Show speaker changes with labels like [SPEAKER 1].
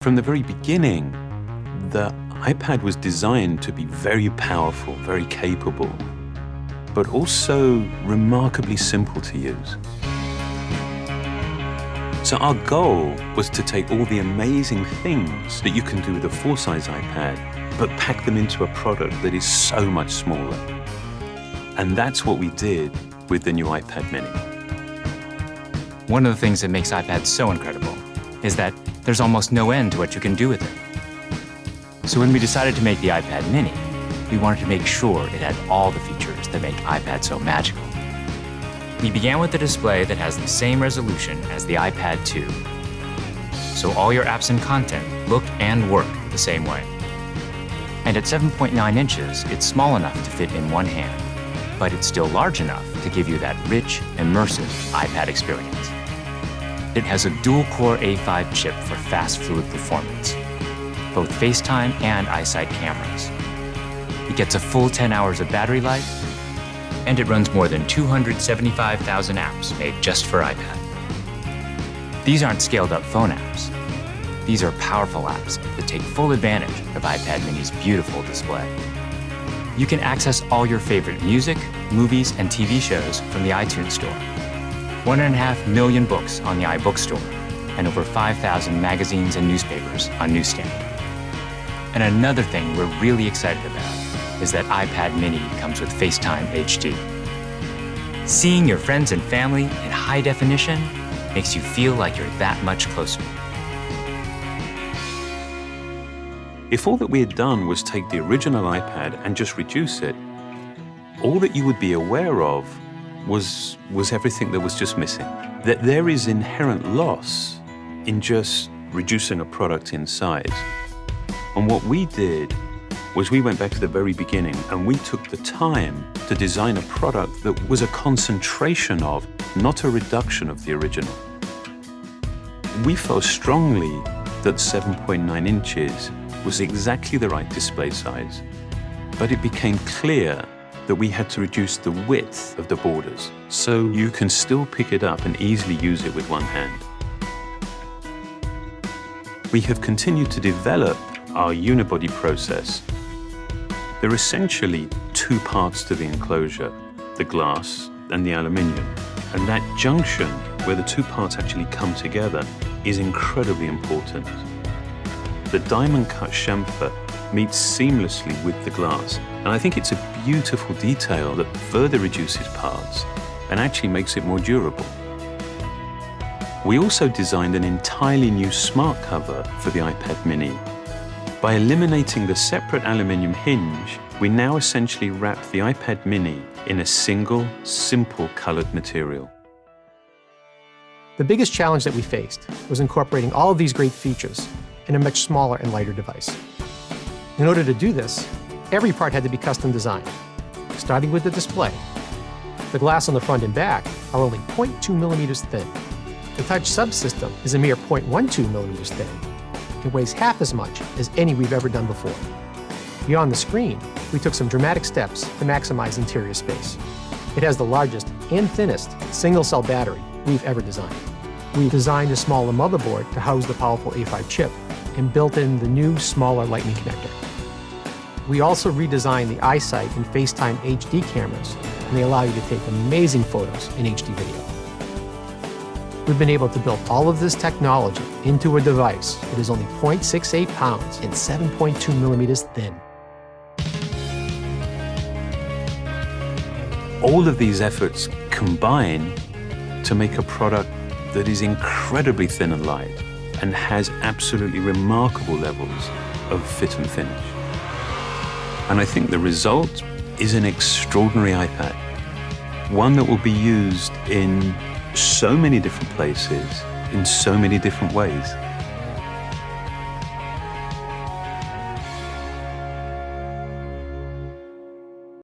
[SPEAKER 1] From the very beginning, the iPad was designed to be very powerful, very capable, but also remarkably simple to use. So our goal was to take all the amazing things that you can do with a full-size iPad, but pack them into a product that is so much smaller. And that's what we did with the new iPad mini.
[SPEAKER 2] One of the things that makes iPads so incredible is that there's almost no end to what you can do with it. So when we decided to make the iPad mini, we wanted to make sure it had all the features that make iPad so magical. We began with a display that has the same resolution as the iPad 2. So all your apps and content look and work the same way. And at 7.9 inches, it's small enough to fit in one hand, but it's still large enough to give you that rich, immersive iPad experience. It has a dual-core A5 chip for fast, fluid performance, both FaceTime and iSight cameras. It gets a full 10 hours of battery life, and it runs more than 275,000 apps made just for iPad. These aren't scaled-up phone apps. These are powerful apps that take full advantage of iPad mini's beautiful display. You can access all your favorite music, movies, and TV shows from the iTunes Store. 1.5 million books on the iBookstore, and over 5,000 magazines and newspapers on Newsstand. And another thing we're really excited about is that iPad mini comes with FaceTime HD. Seeing your friends and family in high definition makes you feel like you're that much closer.
[SPEAKER 1] If all that we had done was take the original iPad and just reduce it, all that you would be aware of was everything that was just missing. That there is inherent loss in just reducing a product in size. And what we did was we went back to the very beginning and we took the time to design a product that was a concentration of, not a reduction of the original. We felt strongly that 7.9 inches was exactly the right display size, but it became clear that we had to reduce the width of the borders so you can still pick it up and easily use it with one hand. We have continued to develop our unibody process. There are essentially two parts to the enclosure, the glass and the aluminium. And that junction where the two parts actually come together is incredibly important. The diamond cut chamfer meets seamlessly with the glass. And I think it's a beautiful detail that further reduces parts and actually makes it more durable. We also designed an entirely new smart cover for the iPad mini. By eliminating the separate aluminium hinge, we now essentially wrap the iPad mini in a single, simple colored material.
[SPEAKER 3] The biggest challenge that we faced was incorporating all of these great features in a much smaller and lighter device. In order to do this, every part had to be custom designed, starting with the display. The glass on the front and back are only 0.2 millimeters thin. The touch subsystem is a mere 0.12 millimeters thin. It weighs half as much as any we've ever done before. Beyond the screen, we took some dramatic steps to maximize interior space. It has the largest and thinnest single-cell battery we've ever designed. We designed a smaller motherboard to house the powerful A5 chip and built in the new, smaller Lightning connector. We also redesigned the iSight and FaceTime HD cameras, and they allow you to take amazing photos in HD video. We've been able to build all of this technology into a device that is only 0.68 pounds and 7.2 millimeters thin.
[SPEAKER 1] All of these efforts combine to make a product that is incredibly thin and light and has absolutely remarkable levels of fit and finish. And I think the result is an extraordinary iPad, one that will be used in so many different places, in so many different ways.